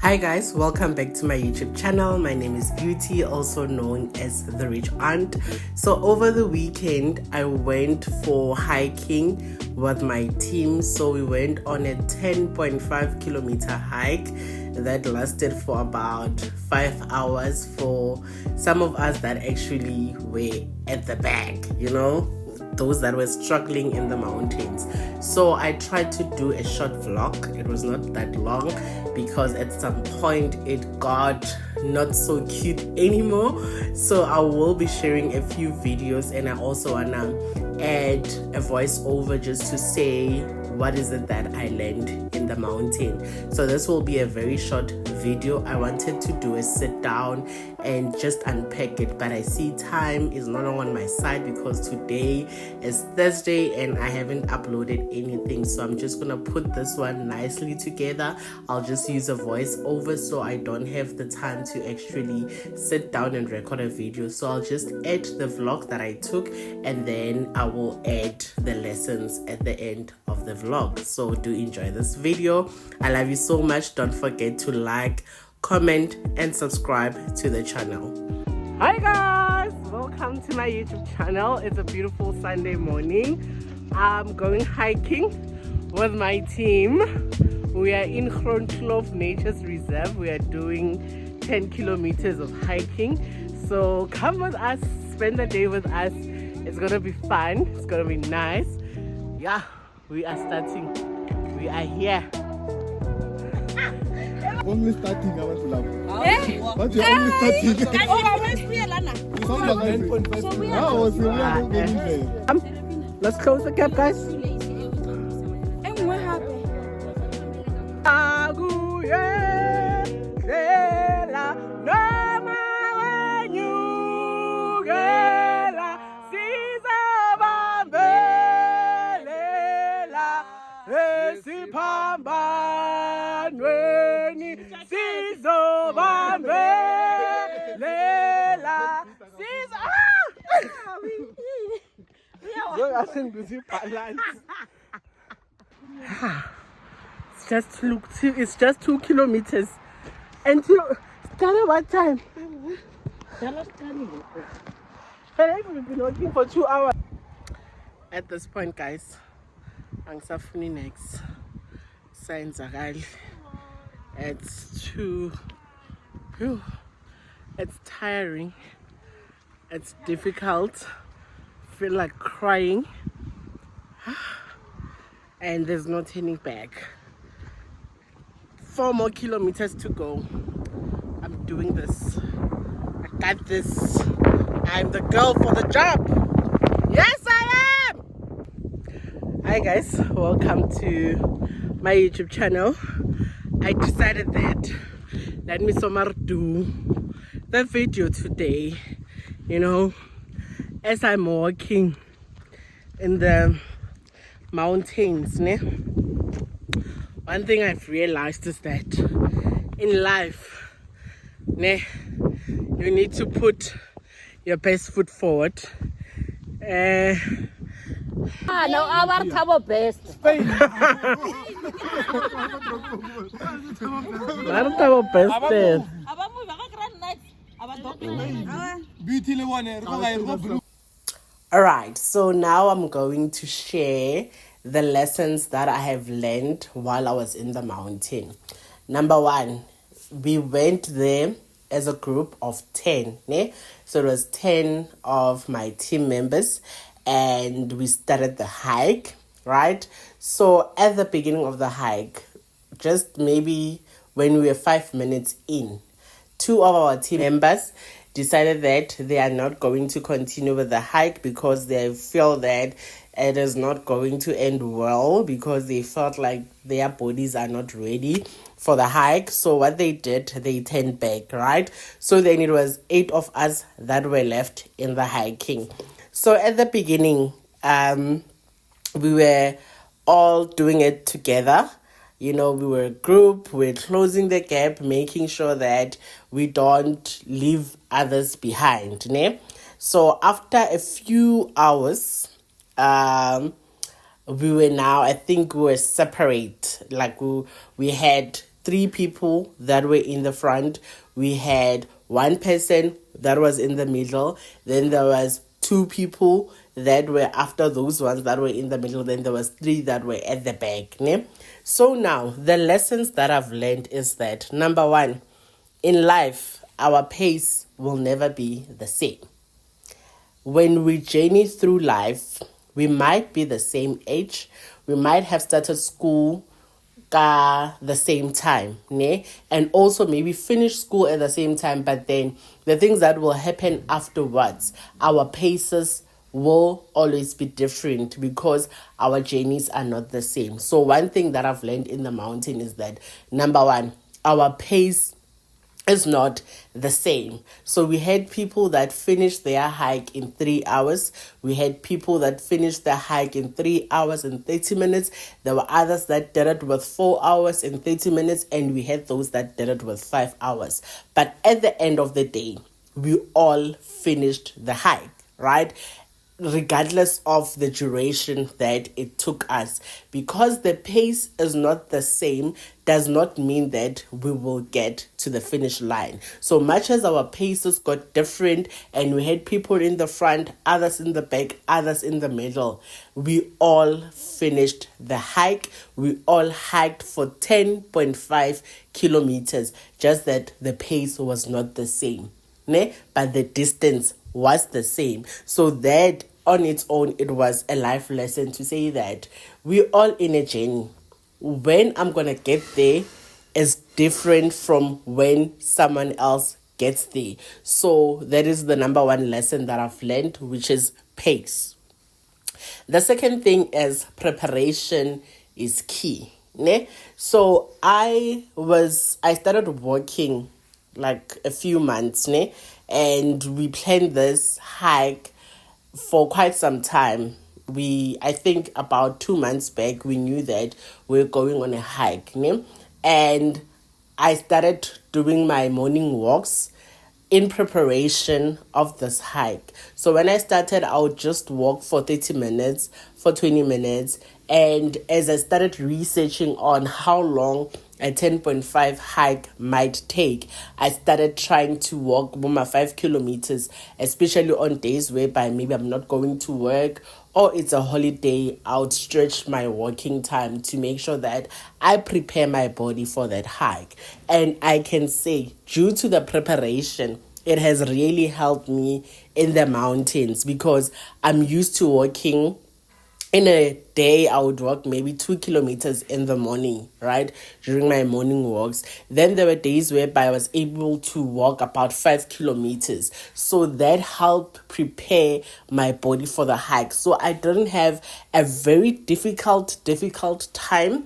Hi guys, welcome back to my YouTube channel. My name is Beauty, also known as the Rich Aunt. So over the weekend, I went for hiking with my team. So we went on a 10.5 kilometer hike that lasted for about 5 hours for some of us that actually were at the back, those that were struggling in the mountains. So I tried to do a short vlog. It was not that long because at some point it got not so cute anymore. So I will be sharing a few videos, and I also wanna add a voiceover just to say what is it that I learned in the mountain. So this will be a very short video. I wanted to do a sit down and just unpack it, but I see time is not on my side because today is Thursday and I haven't uploaded anything. So I'm just gonna put this one nicely together. I'll just use a voiceover so I don't have the time to actually sit down and record a video. So I'll just add the vlog that I took, and then I will add the lessons at the end of the vlog. So do enjoy this video. I love you so much. Don't forget to like, comment, and subscribe to the channel. Hi guys, welcome to my YouTube channel. It's a beautiful Sunday morning. I'm going hiking with my team. We are in Groenkloof Nature's Reserve. We are doing 10 kilometers of hiking. So come with us, spend the day with us. It's gonna be fun, it's gonna be nice. Yeah, we are starting. We are here. Only starting, I want to laugh. But you're only starting. Let's close the gap, guys. And what happened? It's just 2 kilometers. And Stella, what time? We've been working for 2 hours. At this point, guys, I'm suffering next. Signs are early. It's too. It's tiring. It's difficult. Feel like crying. And there's no turning back. 4 more kilometers to go. I'm doing this. I got this. I'm the girl for the job. Yes, I am. Hi guys, welcome to my YouTube channel. I decided that let me do the video today. As I'm walking in the mountains, one thing I've realized is that in life, you need to put your best foot forward. No, our best. Alright, so now I'm going to share the lessons that I have learned while I was in the mountain. Number 1, we went there as a group of 10. So it was 10 of my team members, and we started the hike, right? So at the beginning of the hike, just maybe when we were 5 minutes in, 2 of our team members decided that they are not going to continue with the hike because they feel that it is not going to end well, because they felt like their bodies are not ready for the hike. So what they did, they turned back, right? So then it was 8 of us that were left in the hiking. So at the beginning, we were all doing it together. We were a group, we're closing the gap, making sure that we don't leave others behind. So after a few hours, we were now, I think we were separate. Like we had 3 people that were in the front. We had 1 person that was in the middle. Then there was 2 people that were after those ones that were in the middle. Then there was 3 that were at the back. Ne? So now, the lessons that I've learned is that, number 1, in life, our pace will never be the same. When we journey through life, we might be the same age. We might have started school the same time, ne? And also maybe finish school at the same time, but then the things that will happen afterwards, our paces will always be different because our journeys are not the same. So one thing that I've learned in the mountain is that, number 1, our pace is not the same. So we had people that finished their hike in 3 hours. We had people that finished their hike in 3 hours and 30 minutes. There were others that did it with 4 hours and 30 minutes. And we had those that did it with 5 hours. But at the end of the day, we all finished the hike, right? Regardless of the duration that it took us. Because the pace is not the same does not mean that we will get to the finish line. So much as our paces got different and we had people in the front, others in the back, others in the middle, we all finished the hike. We all hiked for 10.5 kilometers, just that the pace was not the same, ne? But the distance was the same. So that on its own, it was a life lesson to say that we're all in a journey. When I'm going to get there is different from when someone else gets there. So that is the number 1 lesson that I've learned, which is pace. The second thing is preparation is key. Ne? So I started walking like a few months, ne? And we planned this hike for quite some time. I think about 2 months back, we knew that we were going on a hike, ne? And I started doing my morning walks in preparation of this hike. So when I started, I would just walk for 30 minutes, for 20 minutes. And as I started researching on how long a 10.5 hike might take, I started trying to walk my 5 kilometers, especially on days whereby maybe I'm not going to work or it's a holiday. I would stretch my walking time to make sure that I prepare my body for that hike. And I can say, due to the preparation, it has really helped me in the mountains because I'm used to walking. In a day, I would walk maybe 2 kilometers in the morning, right? During my morning walks. Then there were days whereby I was able to walk about 5 kilometers. So that helped prepare my body for the hike. So I didn't have a very difficult time.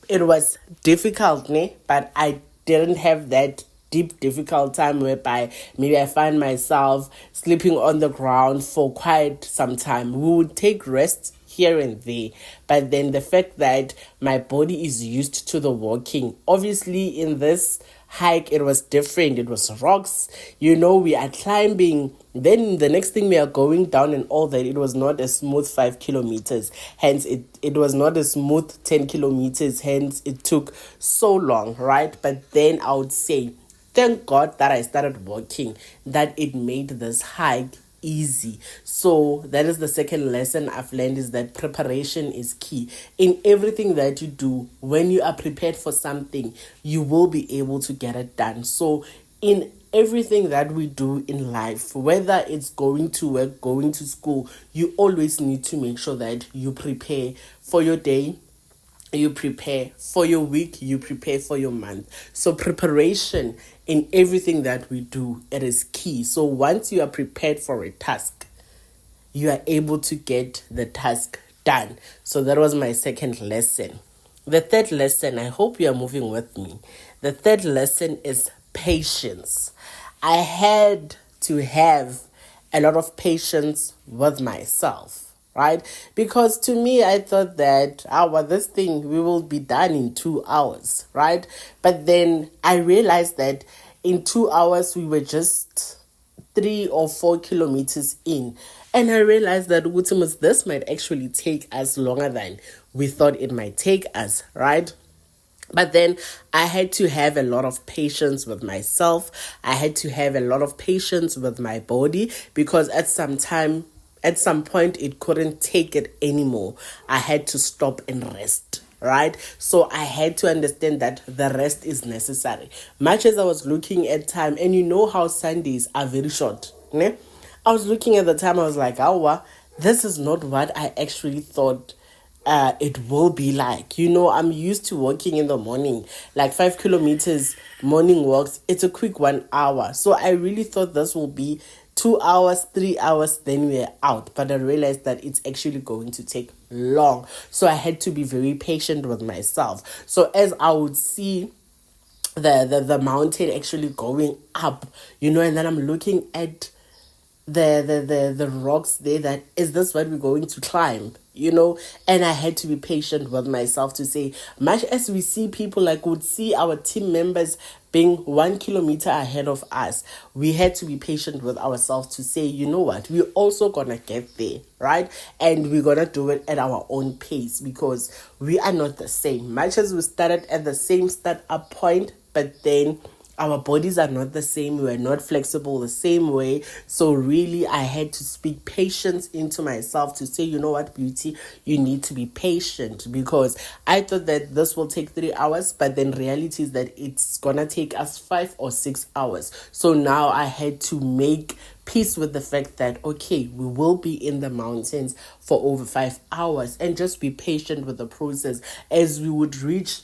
It was difficult, ne? But I didn't have that deep, difficult time whereby maybe I find myself sleeping on the ground for quite some time. We would take rest here and there, but then the fact that my body is used to the walking, obviously in this hike it was different. It was rocks, we are climbing, then the next thing we are going down and all that. It was not a smooth 5 kilometers, hence it was not a smooth 10 kilometers, hence it took so long, right? But then I would say thank God that I started walking, that it made this hike easy. So that is the second lesson I've learned, is that preparation is key in everything that you do. When you are prepared for something, you will be able to get it done. So in everything that we do in life, whether it's going to work, going to school, you always need to make sure that you prepare for your day, you prepare for your week, you prepare for your month. So preparation in everything that we do, it is key. So once you are prepared for a task, you are able to get the task done. So that was my second lesson. The third lesson, I hope you are moving with me. The third lesson is patience. I had to have a lot of patience with myself. Right? Because to me, I thought that this thing, we will be done in 2 hours, right? But then I realized that in 2 hours, we were just 3 or 4 kilometers in. And I realized that this might actually take us longer than we thought it might take us, right? But then I had to have a lot of patience with myself. I had to have a lot of patience with my body, because at some point, it couldn't take it anymore. I had to stop and rest. Right? So I had to understand that the rest is necessary. Much as I was looking at time, and you know how Sundays are very short. Ne? I was looking at the time, I was like, oh, this is not what I actually thought it will be like. I'm used to walking in the morning, like 5 kilometers morning walks. It's a quick 1 hour. So I really thought this will be 2 hours, 3 hours, then we're out. But I realized that it's actually going to take long. So I had to be very patient with myself. So as I would see the mountain actually going up, and then I'm looking at the rocks there, that is this what we're going to climb, and I had to be patient with myself to say, much as we see people, like would see our team members being 1 kilometer ahead of us, we had to be patient with ourselves to say, you know what, we're also gonna get there, right? And we're gonna do it at our own pace, because we are not the same. Much as we started at the same start up point, but then our bodies are not the same. We're not flexible the same way. So really, I had to speak patience into myself to say, you know what, Beauty, you need to be patient, because I thought that this will take 3 hours, but then reality is that it's gonna take us 5 or 6 hours. So now I had to make peace with the fact that, okay, we will be in the mountains for over 5 hours, and just be patient with the process. As we would reach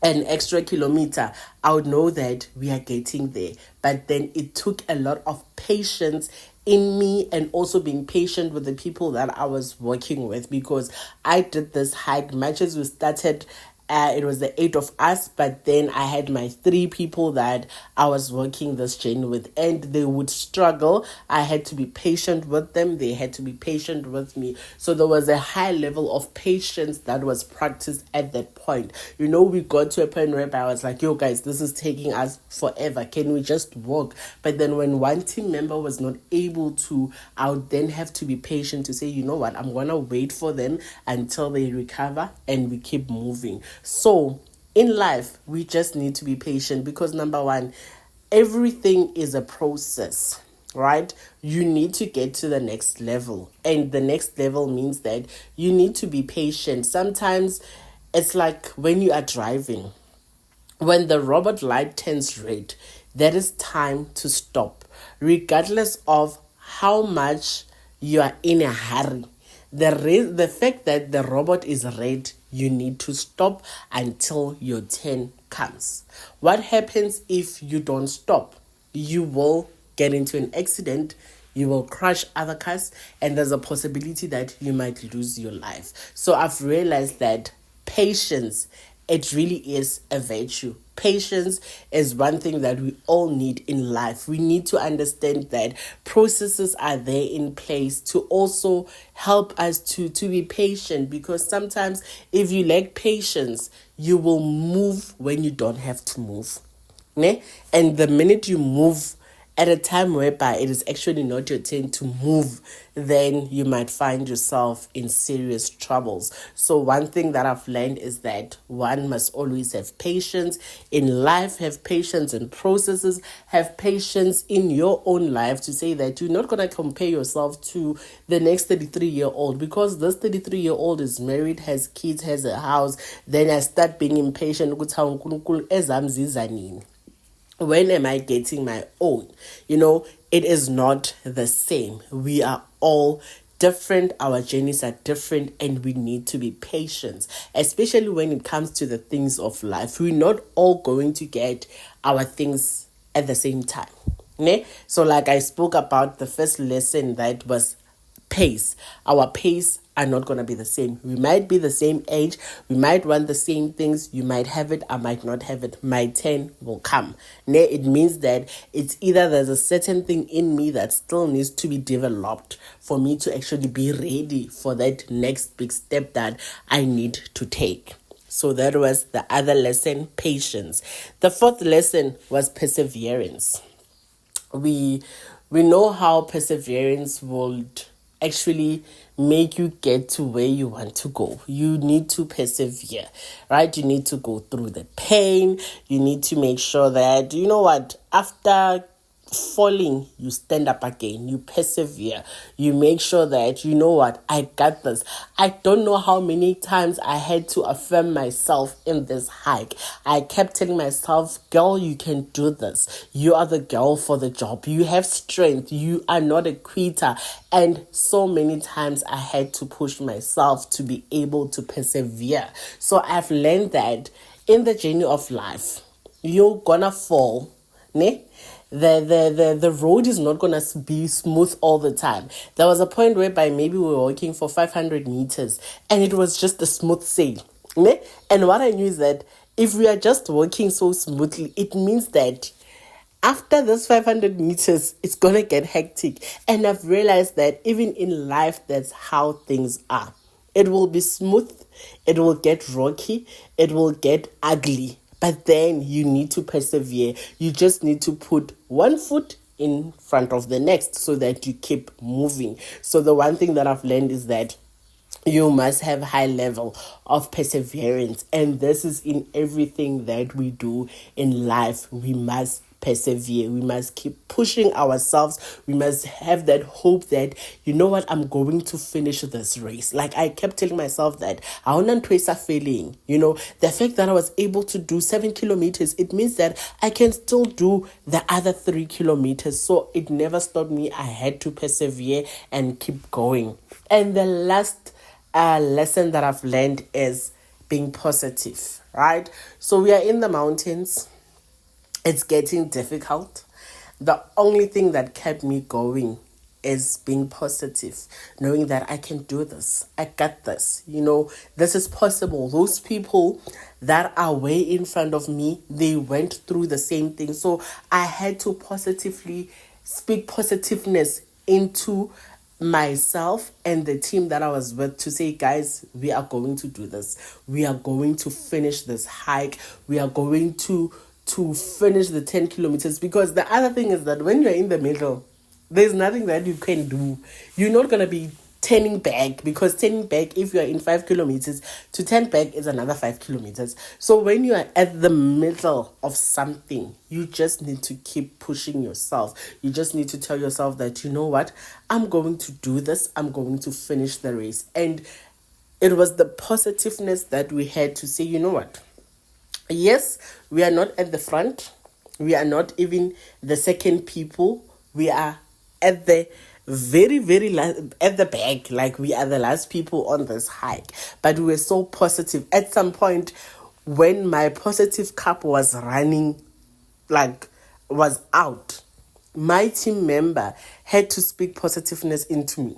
an extra kilometer, I would know that we are getting there. But then it took a lot of patience in me, and also being patient with the people that I was working with, because I did this hike much as we started. It was the 8 of us, but then I had my 3 people that I was working this journey with, and they would struggle. I had to be patient with them. They had to be patient with me. So there was a high level of patience that was practiced at that point. We got to a point where I was like, yo guys, this is taking us forever. Can we just walk? But then when one team member was not able to, I would then have to be patient to say, you know what, I'm going to wait for them until they recover, and we keep moving. So in life, we just need to be patient, because number one, everything is a process, right? You need to get to the next level, and the next level means that you need to be patient. Sometimes it's like when you are driving, when the robot light turns red, that is time to stop, regardless of how much you are in a hurry. The fact that the robot is red, you need to stop until your turn comes. What happens if you don't stop? You will get into an accident, you will crush other cars, and there's a possibility that you might lose your life. So I've realized that patience, it really is a virtue. Patience is one thing that we all need in life. We need to understand that processes are there in place to also help us to be patient, because sometimes if you lack patience, you will move when you don't have to move. Ne? And the minute you move at a time whereby it is actually not your turn to move, then you might find yourself in serious troubles. So one thing that I've learned is that one must always have patience in life, have patience in processes, have patience in your own life, to say that you're not going to compare yourself to the next 33-year-old, because this 33-year-old is married, has kids, has a house. Then I start being impatient. When am I getting my own? It is not the same. We are all different. Our journeys are different, and we need to be patient, especially when it comes to the things of life. We're not all going to get our things at the same time. Ne? So like I spoke about the first lesson, that was pace. Our pace are not going to be the same. We might be the same age. We might want the same things. You might have it. I might not have it. My turn will come. It means that it's either there's a certain thing in me that still needs to be developed for me to actually be ready for that next big step that I need to take. So that was the other lesson, patience. The fourth lesson was perseverance. We know how perseverance would actually make you get to where you want to go. You need to persevere, right? You need to go through the pain. You need to make sure that, you know what, after falling, you stand up again, you persevere, you make sure that, you know what, I got this. I don't know how many times I had to affirm myself in this hike. I kept telling myself, girl, you can do this. You are the girl for the job. You have strength. You are not a quitter. And so many times I had to push myself to be able to persevere. So I've learned that in the journey of life, you're gonna fall, ne? The road is not gonna be smooth all the time. There was a point whereby maybe we were walking for 500 meters and it was just a smooth sail. Ne? And what I knew is that if we are just walking so smoothly, it means that after this 500 meters, it's gonna get hectic. And I've realized that even in life, that's how things are. It will be smooth, it will get rocky, it will get ugly. But then you need to persevere. You just need to put one foot in front of the next so that you keep moving. So the one thing that I've learned is that you must have high level of perseverance. And this is in everything that we do in life. We must persevere. We must keep pushing ourselves. We must have that hope that, you know what, I'm going to finish this race. Like I kept telling myself that I want to failing. You know, the fact that I was able to do 7 kilometers, it means that I can still do the other 3 kilometers. So it never stopped me. I had to persevere and keep going. And the last lesson that I've learned is being positive, right? So we are in the mountains. It's getting difficult. The only thing that kept me going is being positive, knowing that I can do this. I got this. You know, this is possible. Those people that are way in front of me, they went through the same thing. So I had to positively speak positiveness into myself and the team that I was with to say, guys, we are going to do this. We are going to finish this hike. We are going to finish the 10 kilometers, because the other thing is that when you're in the middle, there's nothing that you can do. You're not going to be turning back, because turning back, if you're in 5 kilometers, to turn back is another 5 kilometers. So when you are at the middle of something, you just need to keep pushing yourself. You just need to tell yourself that, you know what, I'm going to do this. I'm going to finish the race. And it was the positiveness that we had to say, you know what, yes, we are not at the front. We are not even the second people. We are at the very, very last, at the back. Like we are the last people on this hike. But we were so positive. At some point, when my positive cup was running, like was out, my team member had to speak positiveness into me.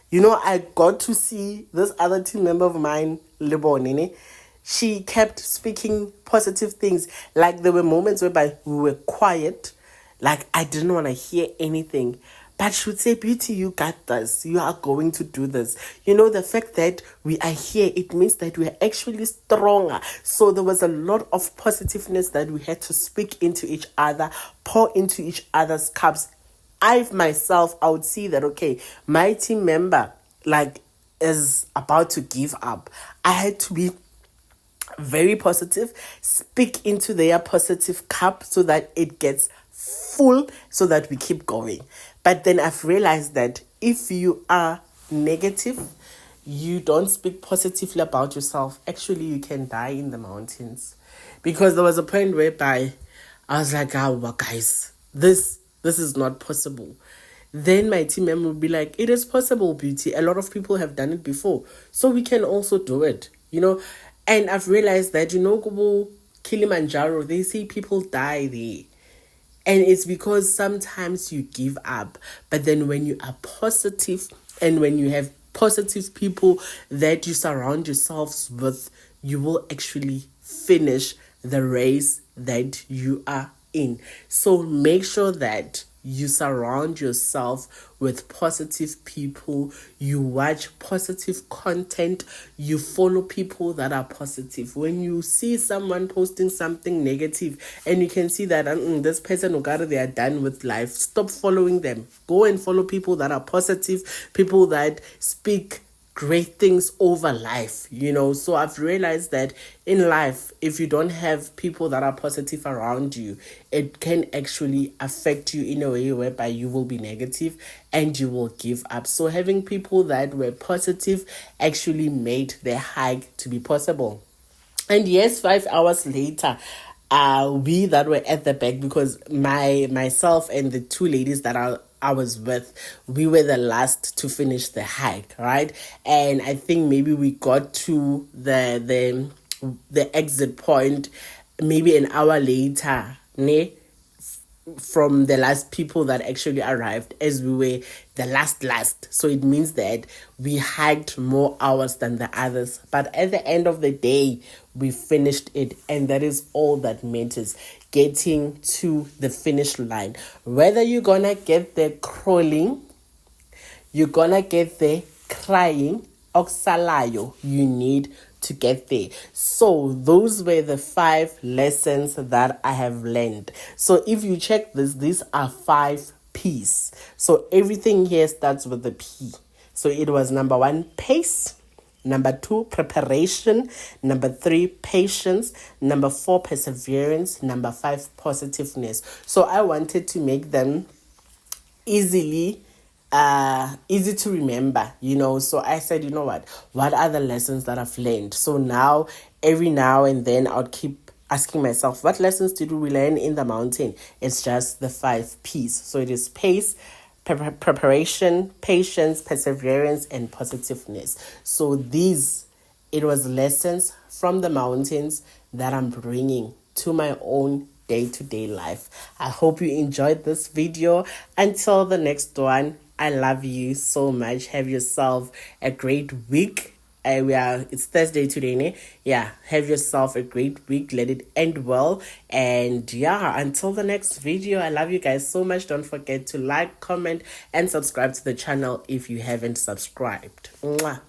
You know, I got to see this other team member of mine, Lebonene. She kept speaking positive things. Like there were moments whereby we were quiet. Like I didn't want to hear anything. But she would say, Beauty, you got this. You are going to do this. You know, the fact that we are here, it means that we are actually stronger. So there was a lot of positiveness that we had to speak into each other, pour into each other's cups. I would see that, okay, my team member, like, is about to give up. I had to be very positive, speak into their positive cup so that it gets full, so that we keep going. But then I've realized that if you are negative, you don't speak positively about yourself, actually you can die in the mountains. Because there was a point whereby I was like, oh, guys, this is not possible. Then my team member would be like, it is possible, Beauty. A lot of people have done it before, so we can also do it, you know. And I've realized that, you know, Kilimanjaro, they say people die there. And it's because sometimes you give up. But then when you are positive and when you have positive people that you surround yourselves with, you will actually finish the race that you are in. So make sure that you surround yourself with positive people, you watch positive content, you follow people that are positive. When you see someone posting something negative and you can see that this person, they are done with life, stop following them. Go and follow people that are positive, people that speak great things over life, So I've realized that in life, if you don't have people that are positive around you, it can actually affect you in a way whereby you will be negative and you will give up. So having people that were positive actually made the hike to be possible. And yes, 5 hours later, we that were at the back, because myself and the two ladies that I was with, we were the last to finish the hike, right? And I think maybe we got to the exit point maybe an hour later, from the last people that actually arrived, as we were the last. So it means that we hiked more hours than the others. But at the end of the day, we finished it. And that is all that matters, getting to the finish line. Whether you're going to get there crawling, you're going to get there crying, oxalayo, you need to get there. So those were the 5 lessons that I have learned. So if you check this, these are 5 P's. So everything here starts with the P. So it was number 1, pace. Number 2, preparation. Number 3, patience. Number 4, perseverance. Number 5, positiveness. So I wanted to make them easy to remember, So I said, what are the lessons that I've learned? So now, every now and then, I'll keep asking myself, what lessons did we learn in the mountain? It's just the 5 P's. So it is pace, preparation, patience, perseverance, and positiveness. So it was lessons from the mountains that I'm bringing to my own day-to-day life. I hope you enjoyed this video. Until the next one, I love you so much. Have yourself a great week. It's Thursday today, have yourself a great week. Let it end well. And until the next video, I love you guys so much. Don't forget to like, comment, and subscribe to the channel if you haven't subscribed. Mwah.